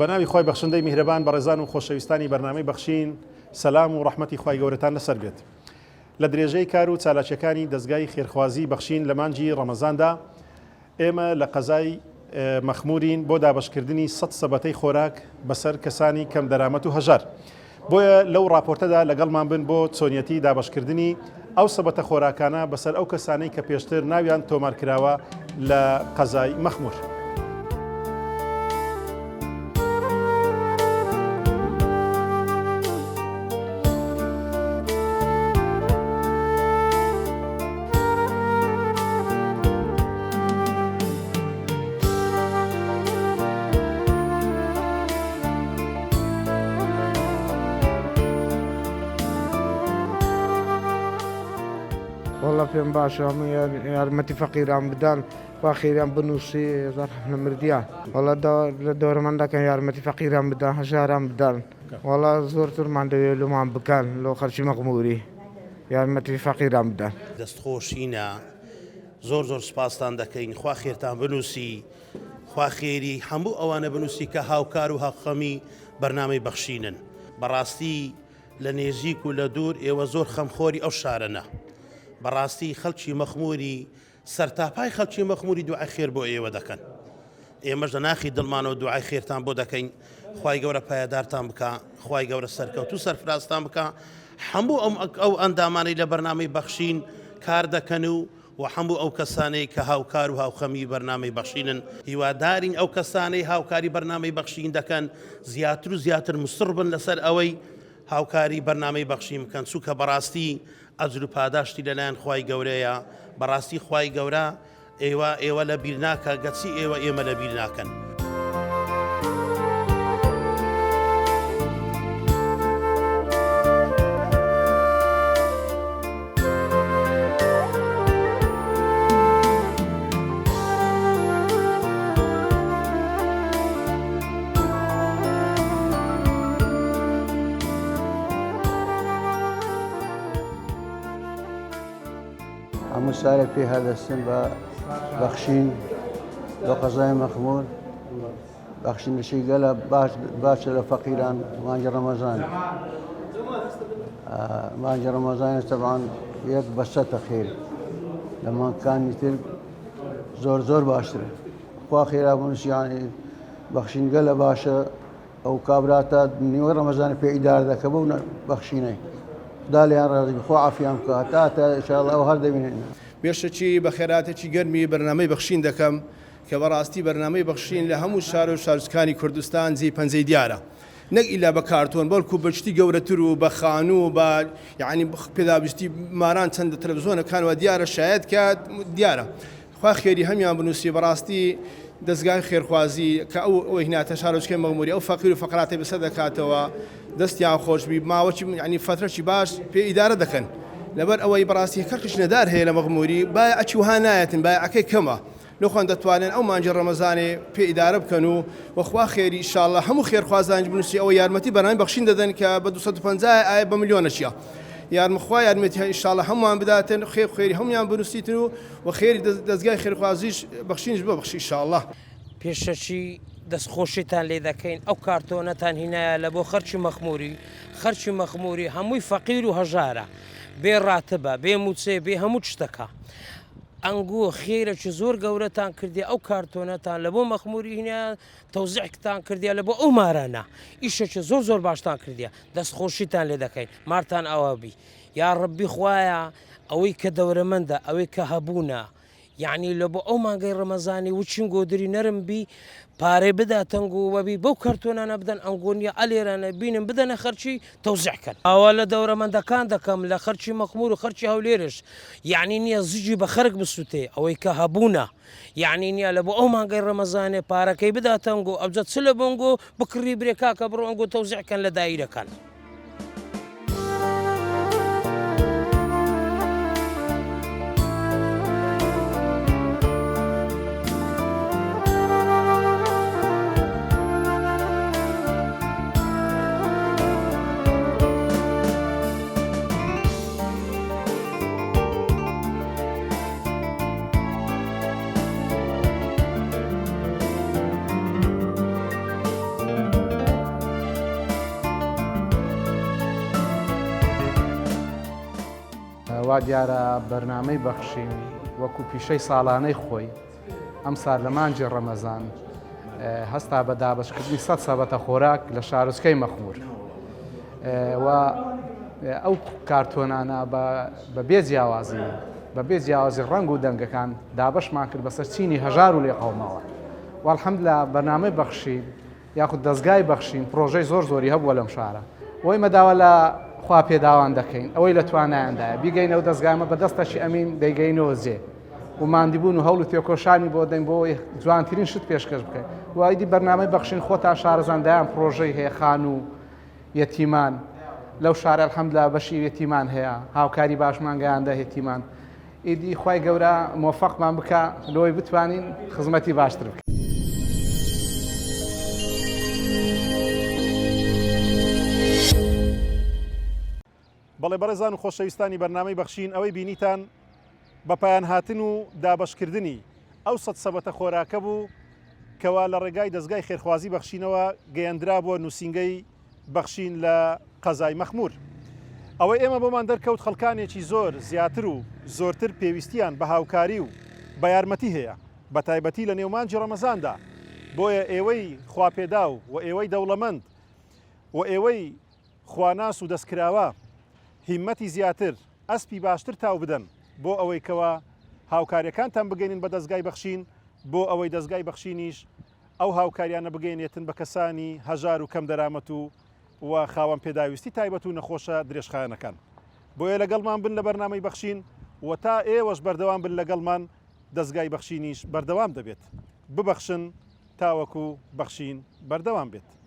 بەناوی خۆی بەخشندەی میهرەبان بەڕێزان و خۆشەویستانی بەرنامەی بەخشین سەلام و ڕەحمەتی خی گەورەتان لەسەر بێت. لە درێژەی کار و چالاکیەکانی دەستگای خێرخوازی بەخشین لە مانجی ڕەمەزاندا ئێمە لە قەزای مەخمورین بۆ دابشکردنی 100 سەبەتەی خۆراک بەسەر کەسانی کەم دەرامەت و هەژار. بۆیە لەو راپۆرتەدا لەگەڵمان بن بۆ چۆنیەتی دابشکردنی ئەو سەبەتە خۆراکانە بەسەر ئەو کەسانەی کە پێشتر ناویان تۆمارکراوە لە قەزای مەخمور. والله پێم باشە هەموو یارمەتی فەقیران بدەن با خێریان بنووسی زەرحەفنە مردیان وڵا لە دەورومەندەکەن یارمەتی فەقیران بدەن هەژاران بدەن وڵا زۆرترمان دەوێت لۆمان بکەن لۆ خەرچی مەخموری یارمەتی فەقیران بدەن. دەستخۆشینە زۆر سپاستان دەکەین خوا خێرتان بنووسی خوا خێری هەموو ئەوانە بنووسی کە هاوکار و هاوخەمی بەرنامەی بەخشینن. بەڕاستی لە نێزیک و لە دوور ئێوە زۆر خەمخۆری ئەو شارەنە. بەڕاستی خەڵکی مەخموری سەرتاپای خەڵکی مەخموری دوعای خێر بۆ ئێوە دەکەن. ئێمەش لە ناخی دڵمانەوە دوعای خێرتان بۆ دەکەین خوای گەورە پایەدارتان بکە خوای گەورە سەرکەوت و سەرفرازتان بکە. هەموو ئەو ئەندامانەی لە بەرنامەی بەخشین کار دەکەن و هەموو ئەو کەسانەی کە هاوکار و هاوخەمی بەرنامەی بەخشینن هیوادارین ئەو کەسانەی هاوکاری بەرنامەی بەخشین دەکەن زیاتر و زیاتر مستڕ بن لەسەر ئەوەی هاوکاری بەرنامەی بەخشین بکەن چووکە بەڕاستی ئەجر و پاداشتی لەلایەن خوای گەورەیە. بەڕاستی خوای گەورە ئێوە لە بیر ناکە گەچی ئێمە لە بیر ناکەن. هەموو سارێک پێ هەردەستن بە بەخشین بە قەزای مەخمور بەخشینشی گەلە باشە لە فەقیران مانگی ڕەمەزان. مانگی ڕەمەزانە تەبعان یەک بە سەتە خێر لە مانگەکانی تر زۆر باشترە. خوا خێرا بنووسی یانی بەخشین گەلە باشە ئەو کابراتە نیوەی ڕەمەزانە پێ ئیدار دەکە بەو بەخشینەی. خدا لیان ڕازی بخوا عافیان بکە هەتا ئینشاءڵڵا ئەو هەر دەبینێن. بێشەکی بە خێراتێکی گەرمی بەرنامەی بەخشین دەکەم کە بەڕاستی بەرنامەی بەخشین لە هەموو شار و شارستانی کوردستان جێی پەنجەی دیارە نەک ئیلا بە کارتۆن بەڵکو بەشتی گەورەتر و بە خانوو بە یعنی پێدابستی ماران چەندە تەلەڤیزۆنەکانەوە دیارە شاید کات دیارە خوا خێری هەمیان بنووسی. بەڕاستی دەستگای خێرخوازی کە ئەو هیناتە شارۆچکەی مەخموری ئەو فەقیر و فەقراتی بەسەر دەکاتەوە دەستیان خۆشبی ماوەی ینی فترەی باش پێ ئیدارە دەکەن لەبەر ئەوەی بەڕاستی کەرقش نەدار هەیە لە مەخموری باە ئەچی وها نایەتن باەکەی کەمە لەخۆن دەتوانێن ئەو مانجی ڕەمەزانێ پێ ئیدارە بکەن و وەخوا خێری ئینشاءڵڵا هەموو خێرخوازان بنووسی ئەوە یارمەتی بەرنامەی بەخشین دەدەن کە بە 250 ئایا بە ملیۆنە چیە یارمەخوا یارمەتی ئینشاءڵڵا هەمووان بداتن خێری هەمویان بنووسیتن و خێری دەستگای خێرخوازیش بەخشینش ببەخشی ئینشاءڵڵا. پێشەچی دەستخۆشیتان لێ دەکەین ئەو کارتۆنەتان هینایە لە بۆ خەرچی مەخموری هەمووی فەقیر و هەژارە بێ ڕاتبە بێ موچێ بێ هەموو شتەکە ئەنگووە خێرەی زۆر گەورەتان کردی ئەو کارتۆنەتان لە بۆ مەخموری هینە تەوزیعتان کردیا لە بۆ ئەو مارانە ئیشێکی زۆر باشتان کردیا دەستخۆشیتان لێ دەکەین مارتان ئەوەبی یا ڕەبی خوایە ئەوەی کە دەورەمەندە ئەوەی کە هەبوونە یعنی لە بۆ ئەو مانگەی ڕەمەزانی وچین گۆدری نەرم بی پارەی بداتەنگ و وەبی بەو کارتۆنانە بدەن ئەنگۆنیە ئەلێرانە بینم بدەنە خەرچی تەوزیعکەن. ئەوە لە دەورەمەندەکان دەکەم لە خەرچی مەخمور و خەرچی هەولێرش یعنی نییە زیجی بە خەرک بسووتێ ئەوەی کە هەبوونە یعنی نییە لە بۆ ئەو مانگەی ڕەمەزانێ پارەکەی بداتەنگ و ئەوجە چ لە بنگۆ بکڕی برێکا کە بڕۆ ئەنگۆ تەوزیعکەن لە دایرەکان. وا دیارە بەرنامەی بەخشین وەکو پیشەی ساڵانەی خۆی ئەم سار لە مانجی ڕەمەزان هەستا بە دابشکردنی 100 سەبەتە خۆراک لە شارۆچکەی مەخموور و ئەو کارتۆنانە بە بێ جیاوازی ڕنگ و دەنگەکان دابشمان کرد بەسەر چینی هەژار و لێقەومەوە والحەمدلە بەرنامەی بەخشین یاخود دەستگای بەخشین پرۆژەی زۆری هەبووە لەم شارە وەی مەداوە لە خوا پێداوان دەکەین ئەوەی لە توانایاندایە بیگەینەوە دەستگامە بە دەستەشی ئەمین دەیگەینەوە جێ و ماندیبوون و هەوڵ و تێکۆشانی بۆ دەین بۆ جوانترین شت پێشکەش بکەین وایدی بەرنامەی بەخشین خۆتان شارەزاندایان پرۆژەی هەیە خان و یەتیمان لەو شارە الحەمدلە بەشی یەتیمان هەیە هاوکاری باشمان گەیاندە یەتیمان ئیدی خوای گەورە مۆفەقمان بکە لەوەی بتوانین خزمەتی باشتر بکەین. بەڵێ بەڕێزان و خۆشەویستانی بەرنامەی بەخشین ئەوەی بینیتان بە پایان هاتن و دابشکردنی ئەو 100 سەبەتە خۆراکە بوو کەوا لە ڕێگای دەستگای خێرخوازی بەخشینەوە گەیاندرا بۆ نووسینگەی بەخشین لە قەزای مەخموور. ئەوەی ئێمە بۆمان دەرکەوت خەڵکانێکی زۆر زیاتر و زۆرتر پێویستیان بە هاوکاری و بە یارمەتی هەیە بە تایبەتی لە نێومانجی ڕەمەزاندا بۆیە ئێوەی خواپێدا و ئێوەی دەوڵەمەند و ئێوەی خواناس و دەستکراوە هیمەتی زیاتر ئەسپی باشتر تاو بدەن بۆ ئەوەی کەوا هاوکاریەکانتان بگەینن بە دەستگای بەخشین بۆ ئەوەی دەستگای بەخشینیش ئەو هاوکاریانە بگەینێتن بە کەسانی هەژار و کەم دەرامەت و خاوەن پێداویستی تایبەت و نەخۆشە درێژخایەنەکان بۆیە لەگەڵمان بن لە بەرنامەی بەخشین و تا ئێوەش بەردەوام بن لەگەڵمان دەستگای بەخشینیش بەردەوام دەبێت ببەخشن تاوەکو بەخشین بەردەوام بێت.